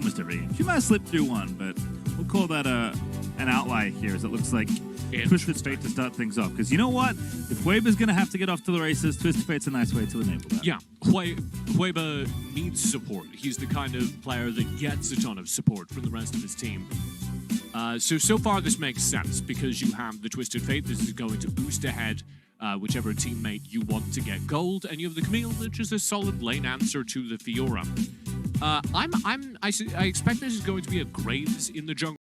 almost every game. She might have slipped through one, but we'll call that an outlier here, as it looks like Twisted Fate to start things off. Because you know what? If Hueba's going to have to get off to the races, Twisted Fate's a nice way to enable that. Yeah, Hueba needs support. He's the kind of player that gets a ton of support from the rest of his team. So far this makes sense, because you have the Twisted Fate. This is going to boost ahead whichever teammate you want to get gold, and you have the Camille, which is a solid lane answer to the Fiora. I expect this is going to be a Graves in the jungle.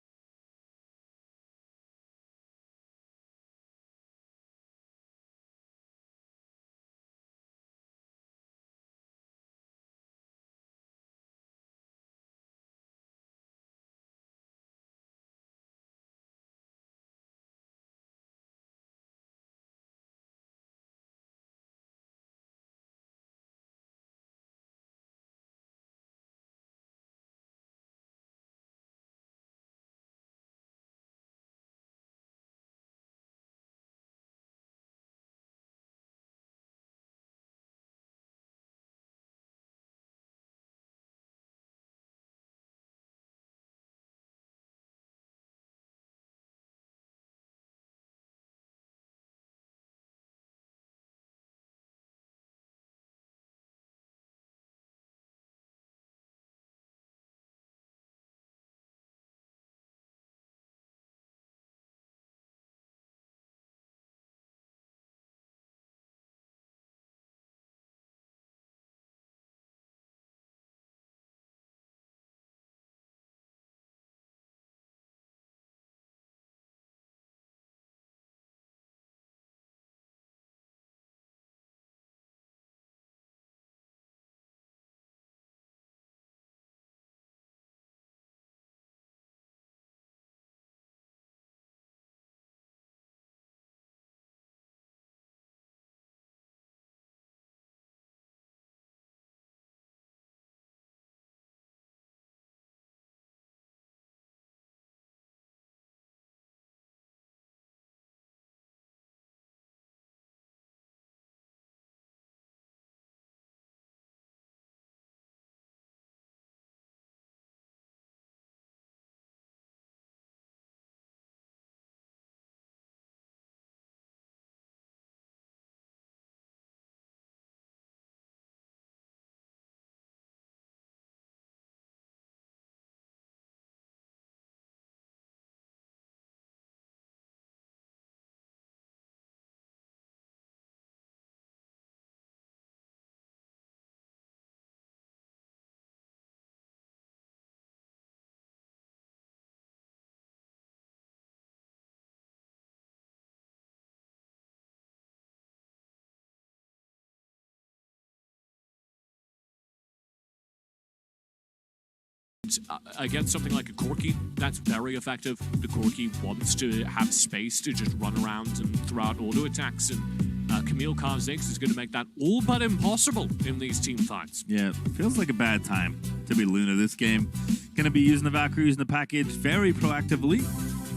Against something like a Corki, that's very effective. The Corki wants to have space to just run around and throw out auto attacks, and Camille Kha'Zix is going to make that all but impossible in these team fights. Yeah, feels like a bad time to be Luna this game. Going to be using the Valkyrie, using the package very proactively.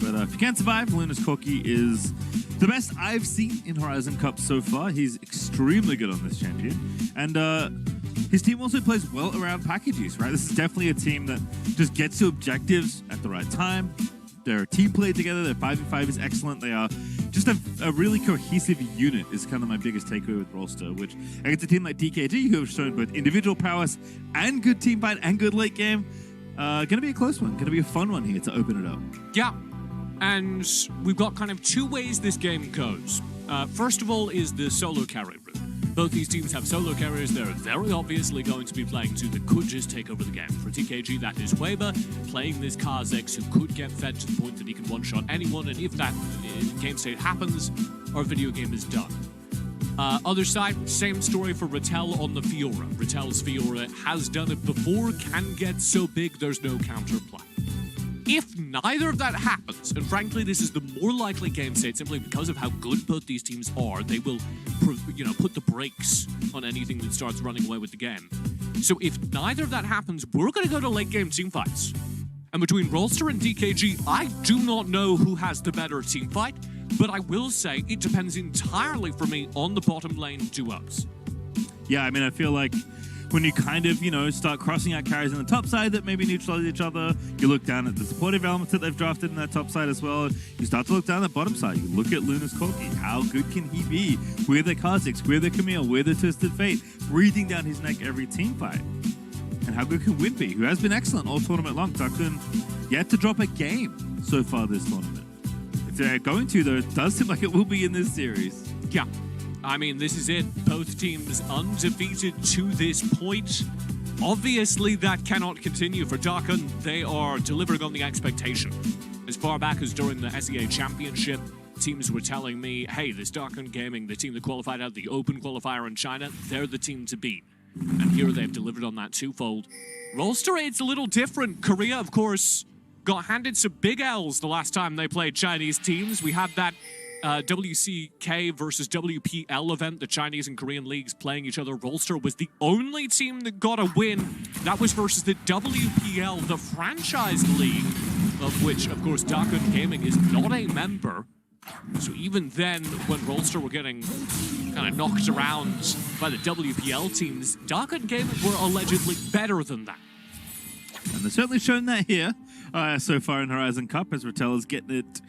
But if you can't survive, Luna's Corki is the best I've seen in Horizon Cup so far. He's extremely good on this champion. And his team also plays well around package use, right? This is definitely a team that just gets to objectives at the right time. Their team play together. Their 5v5 is excellent. They are just a really cohesive unit is kind of my biggest takeaway with Rolster, which against a team like DKG, who have shown both individual prowess and good team fight and good late game, going to be a close one. Going to be a fun one here to open it up. Yeah, and we've got kind of two ways this game goes. First of all is the solo carry route. Both these teams have solo carriers they're very obviously going to be playing to that could just take over the game. For TKG, that is Hueba playing this Kha'Zix who could get fed to the point that he can one-shot anyone, and if that game state happens, our video game is done. Other side, same story for Rattel on the Fiora. Rattel's Fiora has done it before, can get so big there's no counterplay. If neither of that happens, and frankly this is the more likely game state simply because of how good both these teams are, they will put the brakes on anything that starts running away with the game. So if neither of that happens, we're going to go to late game team fights. And between Rolster and DKG, I do not know who has the better team fight, but I will say it depends entirely for me on the bottom lane duos. Yeah, I mean, I feel like when you kind of, you know, start crossing out carries on the top side that maybe neutralize each other. You look down at the supportive elements that they've drafted in that top side as well. You start to look down the bottom side. You look at Luna's Corki. How good can he be? Where the Kha'Zix, where the Camille, where the Twisted Fate, breathing down his neck every team fight. And how good can Win be, who has been excellent all tournament long? Dakun yet to drop a game so far this tournament. If they're going to, though, it does seem like it will be in this series. Yeah. I mean, this is it. Both teams undefeated to this point. Obviously, that cannot continue for Dakun. They are delivering on the expectation. As far back as during the SEA Championship, teams were telling me, hey, this Dakun Gaming, the team that qualified out the Open qualifier in China, they're the team to beat. And here they've delivered on that twofold. Rolster, it's a little different. Korea, of course, got handed some big L's the last time they played Chinese teams. We had that WCK versus WPL event, the Chinese and Korean leagues playing each other. Rolster was the only team that got a win. That was versus the WPL, the franchise league, of which, of course, Dakun Gaming is not a member. So even then, when Rolster were getting kind of knocked around by the WPL teams, Dakun Gaming were allegedly better than that. And they've certainly shown that here so far in Horizon Cup, as Ratela's getting it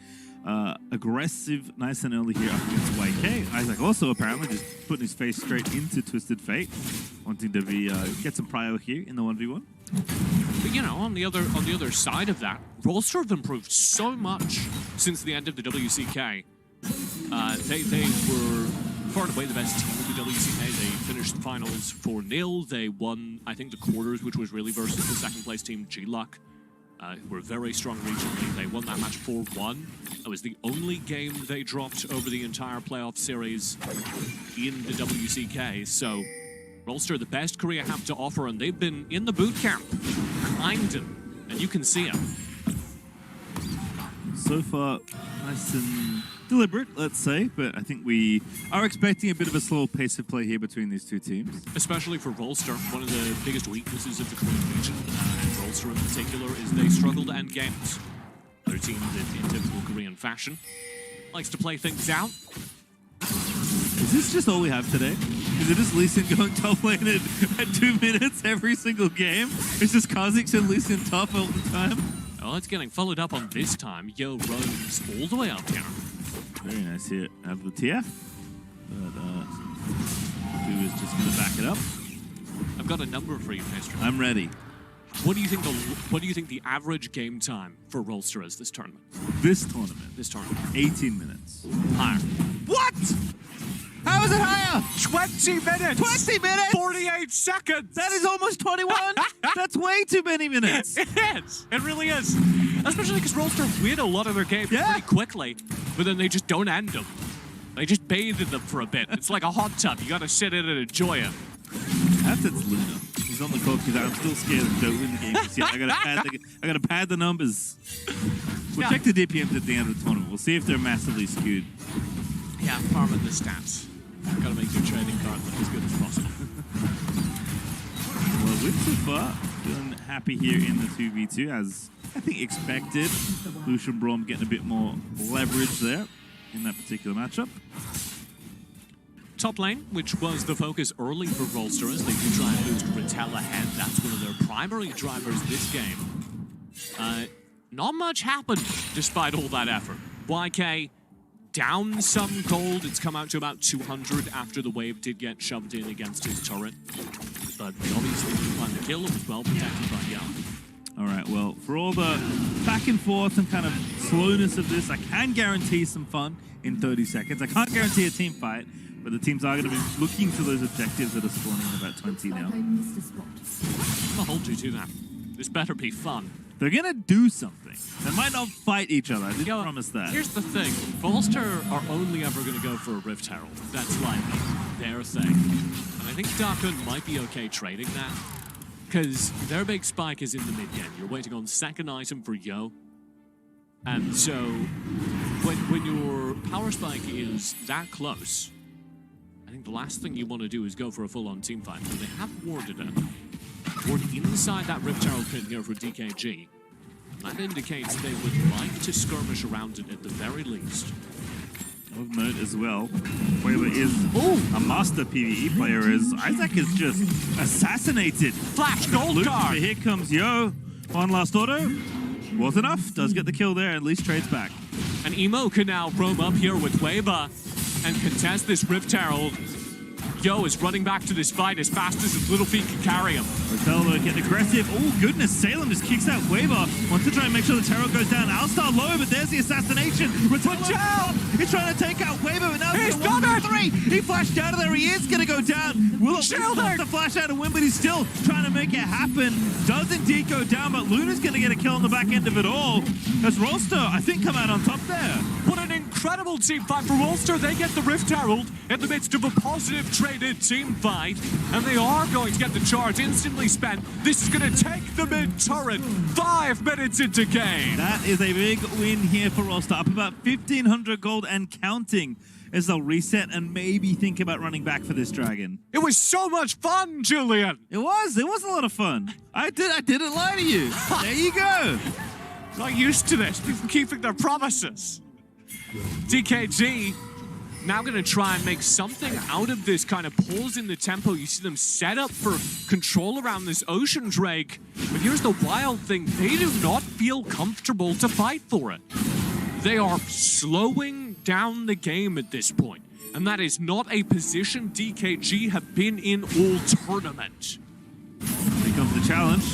aggressive nice and early here up against YK. Isaac also apparently just putting his face straight into Twisted Fate, wanting to be get some prio here in the 1v1. But you know, on the other side of that, Rolster have improved so much since the end of the WCK. They were far and away the best team of the WCK. They finished the finals 4-0. They won, I think, the quarters, which was really versus the second place team, G-Luck. Who were very strong regionally. They won that match 4-1. It was the only game they dropped over the entire playoff series in the WCK. So, Rolster, the best Korea have to offer, and they've been in the boot camp, grinding, and you can see them. So far, nice and deliberate, let's say, but I think we are expecting a bit of a slow pace of play here between these two teams. Especially for Rolster, one of the biggest weaknesses of the Korean region, and Rolster in particular, is they struggle to end games. Their team, in typical Korean fashion, likes to play things out. Is this just all we have today? Is it just Lee Sin going top lane at 2 minutes every single game? It's just Kha'Zix and Lee Sin top all the time? Oh, it's getting followed up on this time. Yo roams all the way up here. Very nice here out of the TF. But who is just going to back it up? I've got a number for you, Pastry. I'm ready. What do you think the average game time for Rolster is this tournament? This tournament? This tournament. 18 minutes. Higher. What? How is it higher? 20 minutes! 20 minutes? 48 seconds! That is almost 21! That's way too many minutes! It is! It really is! Especially because Rolster win a lot of their games pretty quickly, but then they just don't end them. They just bathe in them for a bit. It's like a hot tub. You gotta sit in and enjoy it. That's Luna. He's on the clock because I'm still scared of don't win the game just yet. I gotta pad the numbers. We'll check the DPMs at the end of the tournament. We'll see if they're massively skewed. Yeah, farming the stats. Gotta make your trading card look as good as possible. Well, with so far, feeling happy here in the 2v2, as I think expected. Lucian Braum getting a bit more leverage there in that particular matchup. Top lane, which was the focus early for Rolster, as they do try and boost Ratela ahead. That's one of their primary drivers this game. Not much happened despite all that effort. YK down some gold. It's come out to about 200 after the wave did get shoved in against his turret. But they obviously didn't find the kill. It was well protected by Young. All right, well, for all the back and forth and kind of slowness of this, I can guarantee some fun in 30 seconds. I can't guarantee a team fight, but the teams are going to be looking for those objectives that are spawning in about 20 now. I'll hold you to that. This better be fun. They're going to do something. They might not fight each other. I did promise that. Here's the thing. Rolster are only ever going to go for a Rift Herald. That's like their thing. And I think Dakun might be okay trading that, because their big spike is in the mid game. You're waiting on second item for Yo. And so when your power spike is that close, I think the last thing you want to do is go for a full-on team fight. So they have warded it. Ward inside that Rift Herald pin here for DKG. That indicates they would like to skirmish around it at the very least. Of note as well, Quaver is a master PvE player as Isaac is just assassinated. Flash gold card! Here comes Yo. One last auto. Was enough. Does get the kill there, at least trades back. And Emo can now roam up here with Quaver and contest this Rift Herald. Yo is running back to this fight as fast as his little feet can carry him. Rotello getting aggressive. Oh, goodness. Salem just kicks out Quaver. Wants to try and make sure the Terror goes down. Alstar low, but there's the assassination. Rotello! He's trying to take out Quaver, but now he's got 1, 2, 3. He flashed out of there. He is going to go down. Will it force the flash out of Win, but he's still trying to make it happen. Does indeed go down, but Luna's going to get a kill on the back end of it all. As Rolster, I think, come out on top there. What an incredible team fight for Rolster. They get the Rift Herald in the midst of a positive traded team fight, and they are going to get the charge instantly spent. This is going to take the mid turret 5 minutes into game. That is a big win here for Rolster, up about 1,500 gold and counting as they'll reset and maybe think about running back for this dragon. It was so much fun, Julian. It was a lot of fun. I didn't lie to you. There you go. Not used to this. People keeping their promises. DKG now going to try and make something out of this kind of pause in the tempo. You see them set up for control around this Ocean Drake. But here's the wild thing. They do not feel comfortable to fight for it. They are slowing down the game at this point. And that is not a position DKG have been in all tournament. Here comes the challenge.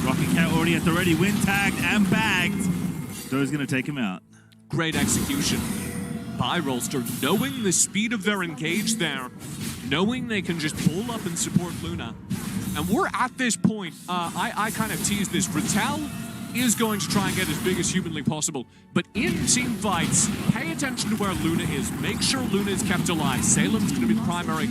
Rocket Cat already at the ready. Win tagged and bagged. Doe's going to take him out. Great execution by Rolster, knowing the speed of their engage there, knowing they can just pull up and support Luna. And we're at this point, I kind of teased this, Rattel is going to try and get as big as humanly possible, but in team fights, pay attention to where Luna is. Make sure Luna is kept alive. Salem's going to be the primary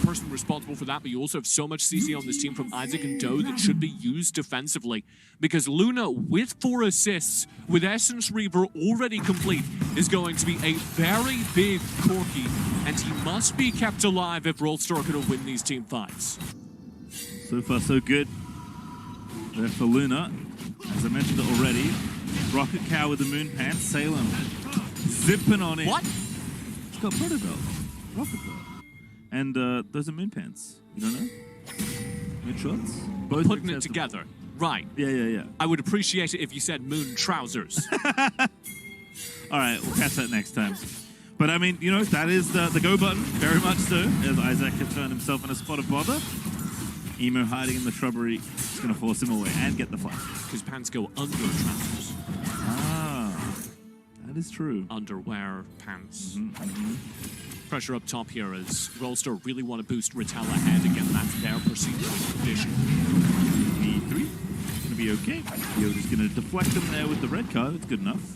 person responsible for that, but you also have so much CC on this team from Isaac and Doe that should be used defensively, because Luna, with 4 assists, with Essence Reaver already complete, is going to be a very big Corki, and he must be kept alive if Rolster are going to win these team fights. So far, so good. There for Luna. As I mentioned it already, Rocket Cow with the moon pants, Salem zipping on it. What? It's got Protobelt, Rocket Belt. And those are moon pants. You don't know? Moon shorts? Both putting it together. Right. Yeah. I would appreciate it if you said moon trousers. All right, we'll catch that next time. But I mean, you know, that is the go button, very much so, as Isaac has turned himself in a spot of bother. Emo hiding in the shrubbery is going to force him away and get the flash. Because pants go under trousers. Ah, that is true. Underwear, pants. Pressure up top here as Rolster really want to boost Rattel ahead again. That's their perceived condition. E3 going to be okay. Yoda's going to deflect them there with the red card. It's good enough.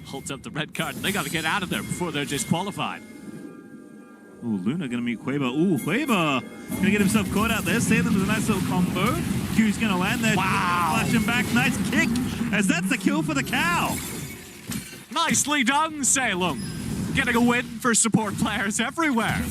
Holds up the red card. They got to get out of there before they're disqualified. Ooh, Luna gonna meet Quaver. Ooh, Quaver gonna get himself caught out there. Salem with a nice little combo. Q's gonna land there. Wow. Flash him back. Nice kick, as that's the kill for the cow. Nicely done, Salem. Getting a win for support players everywhere.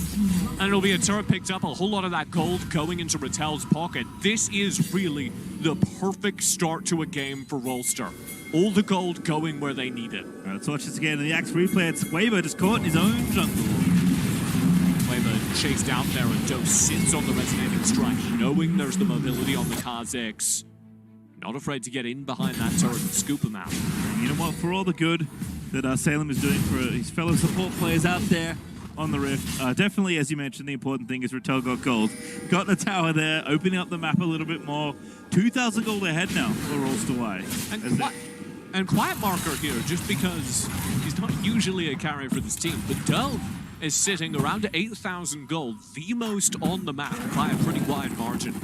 And it'll be a turret picked up, a whole lot of that gold going into Rattel's pocket. This is really the perfect start to a game for Rolster. All the gold going where they need it. All right, let's watch this again in the Axe replay. It's Quaver just caught in his own jungle. Quaver chased out there and Doe sits on the resonating strike, knowing there's the mobility on the Kazakhs. Not afraid to get in behind that turret and scoop him out. And you know what? For all the good that Salem is doing for his fellow support players out there on the Rift, definitely, as you mentioned, the important thing is Rattel got gold. Got the tower there, opening up the map a little bit more. 2,000 gold ahead now for Rolster Y. And quiet marker here, just because he's not usually a carry for this team, but Doe is sitting around 8,000 gold, the most on the map by a pretty wide margin,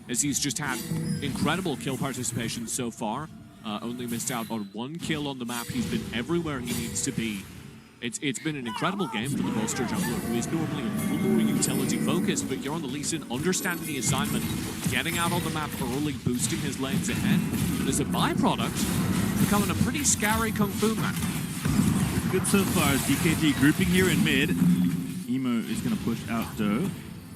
as he's just had incredible kill participation so far. Only missed out on 1 kill on the map. He's been everywhere he needs to be. It's been an incredible game for the Rolster jungler, who is normally a little more utility focused, but you're on the Lee Sin, understanding the assignment, getting out on the map early, boosting his lanes ahead, and as a byproduct, becoming a pretty scary Kung Fu man. Good so far as DKG grouping here in mid. Emo is going to push out Doe.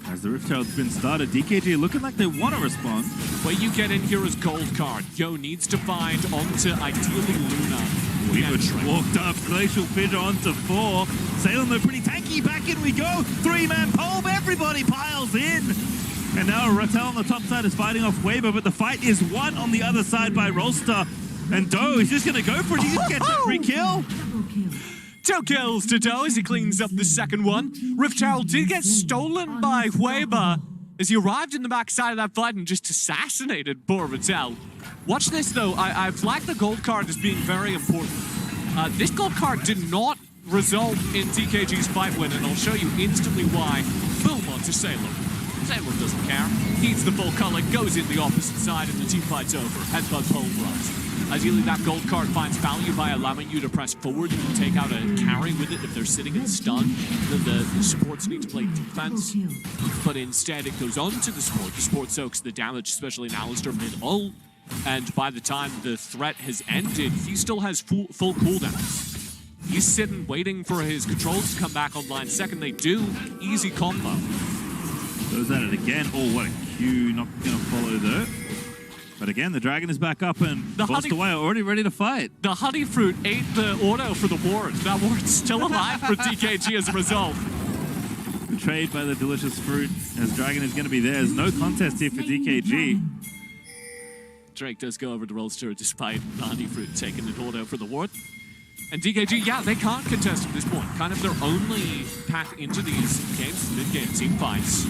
As the Rift Herald's been started, DKG looking like they want to respond. The way you get in here is gold card. Yo needs to find onto ideally Luna Weaver walked up, Glacial Fissure onto 4. Salem, though, pretty tanky. Back in we go. 3-man pole, everybody piles in. And now Rattel on the top side is fighting off Weber, but the fight is won on the other side by Rolster. And Doe is just going to go for it. He can get that free kill. 2 kills to Doe as he cleans up the second one. Rift Herald did get stolen by Weber as he arrived in the backside of that fight and just assassinated poor Rattel. Watch this though, I flagged the gold card as being very important. This gold card did not result in DKG's fight win, and I'll show you instantly why. Boom onto Salem. Salem doesn't care. Heats the full color, goes in the opposite side, and the team fight's over. Headbutt pole runs. Ideally, that gold card finds value by allowing you to press forward. You can take out a carry with it if they're sitting and stunned. Then the supports need to play defense. But instead, it goes on to the support. The support soaks the damage, especially in Alistair mid-ult. And by the time the threat has ended, he still has full cooldowns. He's sitting, waiting for his controls to come back online. Second they do, easy combo. Goes at it again. Oh, what a Q. Not going to follow though. But again, the dragon is back up and Lost away, already ready to fight. The honey fruit ate the auto for the ward. That ward's still alive for DKG as a result. Betrayed by the delicious fruit, as dragon is going to be there. There's no contest here for DKG. Drake does go over to Rolster despite the honey fruit taking an auto for the ward. And DKG, yeah, they can't contest at this point. Kind of their only path into these games, mid-game team fights.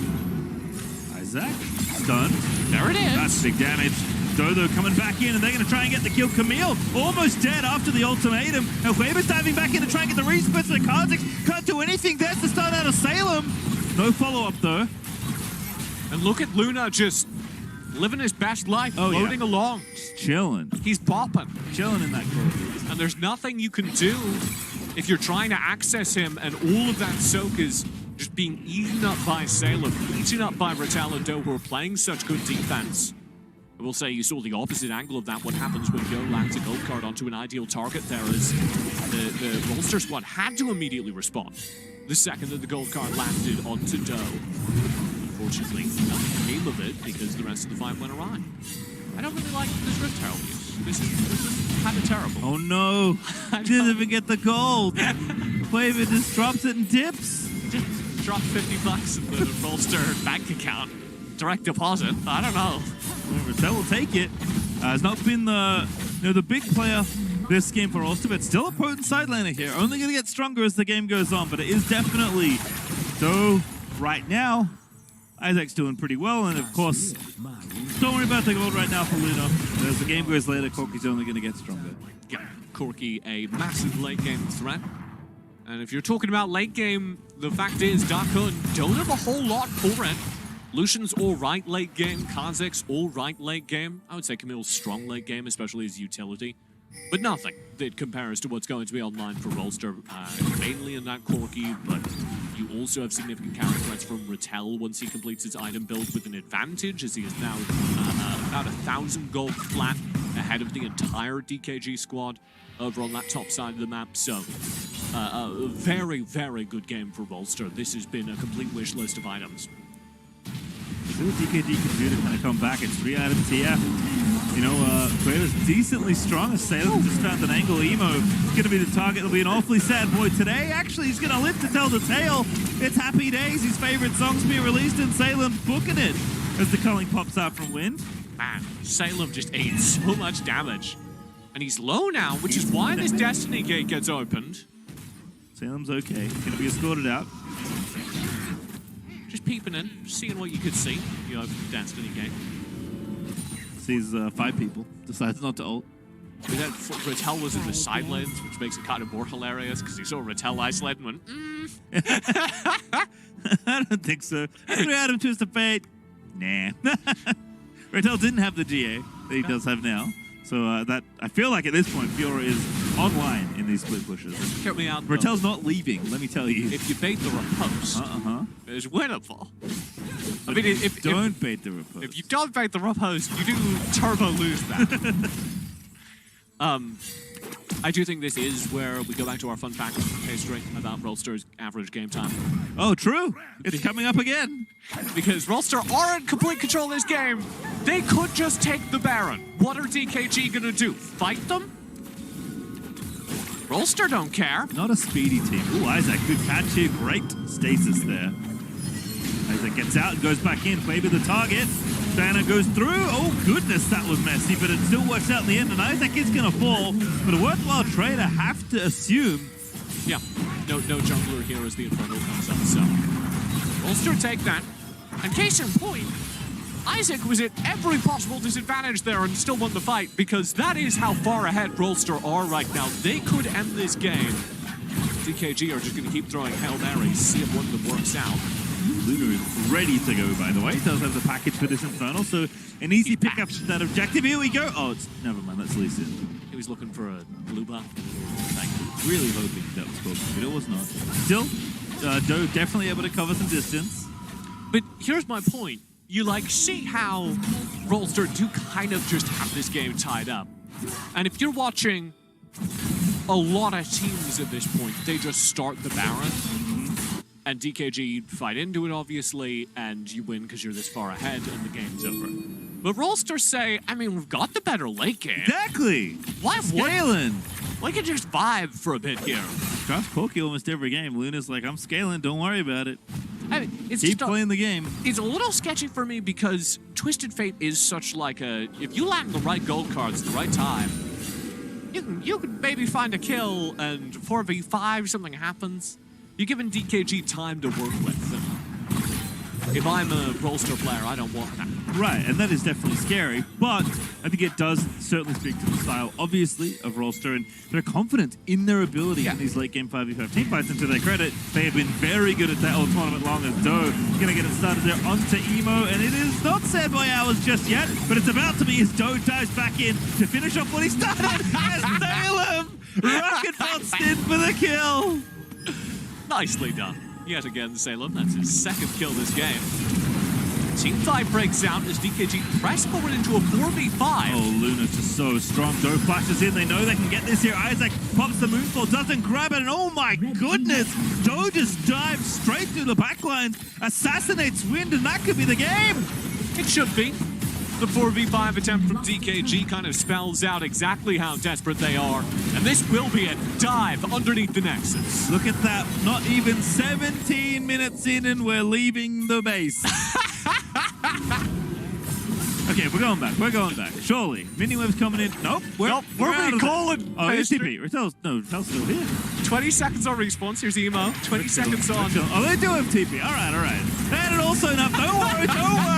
Isaac, stunned. There it is. That's big damage. Dodo coming back in, and they're going to try and get the kill. Camille almost dead after the ultimatum. And Weber's diving back in to try and get the resputs. The Kha'Zix can't do anything. There's the stun out of Salem. No follow-up, though. And look at Luna just living his best life, floating along. Just chilling. He's popping. Chilling in that corridor. And there's nothing you can do if you're trying to access him, and all of that soak is just being eaten up by Salem, eaten up by Rattel and Doe, who are playing such good defense. I will say you saw the opposite angle of that. What happens when Doe lands a gold card onto an ideal target there is the Rolster squad had to immediately respond the second that the gold card landed onto Doe. Unfortunately, nothing came of it because the rest of the fight went awry. I don't really like this Rift Herald use. This is kind of terrible. Oh no! Didn't even get the gold. Weber just drops it and dips. Just drop 50 bucks in the Rolster bank account. Direct deposit. I don't know. Rattel will take it. Has not been the big player this game for Rolster, but still a potent side laner here. Only going to get stronger as the game goes on, but it is definitely Doe right now. Isaac's doing pretty well, and of course, don't worry about the gold right now for Luna. As the game goes later, Corky's only going to get stronger. Yeah, Corky, a massive late game threat. And if you're talking about late game, the fact is Darkun don't have a whole lot for it. Lucian's all right late game, Kha'Zix all right late game. I would say Camille's strong late game, especially his utility. But nothing that compares to what's going to be online for Rolster, mainly in that Corky, but you also have significant counter threats from Rattel once he completes his item build with an advantage, as he is now about 1,000 gold flat ahead of the entire DKG squad over on that top side of the map. So, a very, very good game for Rolster. This has been a complete wish list of items. See what DKG can do to kind of come back. It's 3-item TF. You know, Quavo's decently strong. As Salem just found an angle. Emo is going to be the target. It'll be an awfully sad boy today. Actually, he's going to live to tell the tale. It's Happy Days. His favorite songs being released, and Salem booking it as the culling pops out from Wind. Man, Salem just ate so much damage. And he's low now, which is why this Destiny gate gets opened. Salem's okay. Going to be escorted out. Just peeping in, seeing what you could see. You open the Destiny gate. Sees 5 people. Decides not to ult. Rattel was in the side lanes, which makes it kind of more hilarious because he saw Rattel isolate and went, I don't think so. 3-item Twist of Fate. Nah. Rattel didn't have the GA that he does have now. So that I feel like at this point, Fiora is online in these split pushes. Hear me out. Rattel's not leaving, let me tell you. If you bait the riposte, it's winnable. I mean, if don't bait the riposte. If you don't bait the riposte, you do turbo lose that. I do think this is where we go back to our fun fact history about Rolster's average game time. Oh, true. It's coming up again. Because Rolster are in complete control of this game. They could just take the Baron. What are DKG going to do? Fight them? Rolster don't care. Not a speedy team. Ooh, Isaac, good catch here. Great stasis there. Isaac gets out and goes back in. Maybe the target. Banner goes through. Oh, goodness, that was messy, but it still works out in the end, and Isaac is going to fall. But a worthwhile trade, I have to assume. Yeah, no jungler here as the Infernal comes up, so. Rolster take that. And case in point, Isaac was at every possible disadvantage there and still won the fight, because that is how far ahead Rolster are right now. They could end this game. DKG are just going to keep throwing Hail Marys, see if one of them works out. Luna is ready to go, by the way. Does have the package for this Infernal, so an easy pickup to that objective. Here we go. Oh, it's never mind. That's Lee Sin. He was looking for a blue buff. Really hoping that was close, but it was not. Still, Doe definitely able to cover some distance. But here's my point. You see how Rolster do kind of just have this game tied up. And if you're watching a lot of teams at this point, they just start the Baron. And DKG fight into it, obviously, and you win because you're this far ahead and the game's over. But Rolster say, I mean, we've got the better late game. Exactly. Why Scaling. We can just vibe for a bit here. Cross Corky almost every game. Luna's like, I'm scaling, don't worry about it. I mean, it's Keep just playing the game. It's a little sketchy for me because Twisted Fate is such like a... If you land the right gold cards at the right time, you can maybe find a kill and 4v5, something happens. You're giving DKG time to work with. And if I'm a Rolster player, I don't want that. Right, and that is definitely scary, but I think it does certainly speak to the style, obviously, of Rolster, and they're confident in their ability in these late-game 5v5 team fights, and to their credit, they have been very good at that all tournament long as Doe. Gonna get it started there onto Emo, and it is not sad by hours just yet, but it's about to be as Doe dives back in to finish off what he started as Salem! Rocket bots in for the kill! Nicely done. Yet again, Salem. That's his second kill this game. Team 5 breaks out as DKG press forward into a 4v5. Oh, Luna's just so strong. Doe flashes in. They know they can get this here. Isaac pops the moonfall, doesn't grab it, and oh my goodness! Doe just dives straight through the backlines, assassinates Wind, and that could be the game! It should be. The 4v5 attempt from DKG kind of spells out exactly how desperate they are. And this will be a dive underneath the Nexus. Look at that. Not even 17 minutes in and we're leaving the base. Okay, we're going back. We're going back. Surely. Miniwave's coming in. Nope. We're recalling. Oh, it's TP. Ritel's still here. 20 seconds on response. Here's Emo. 20 seconds on. Oh, they do have TP. All right. And also enough. Don't worry.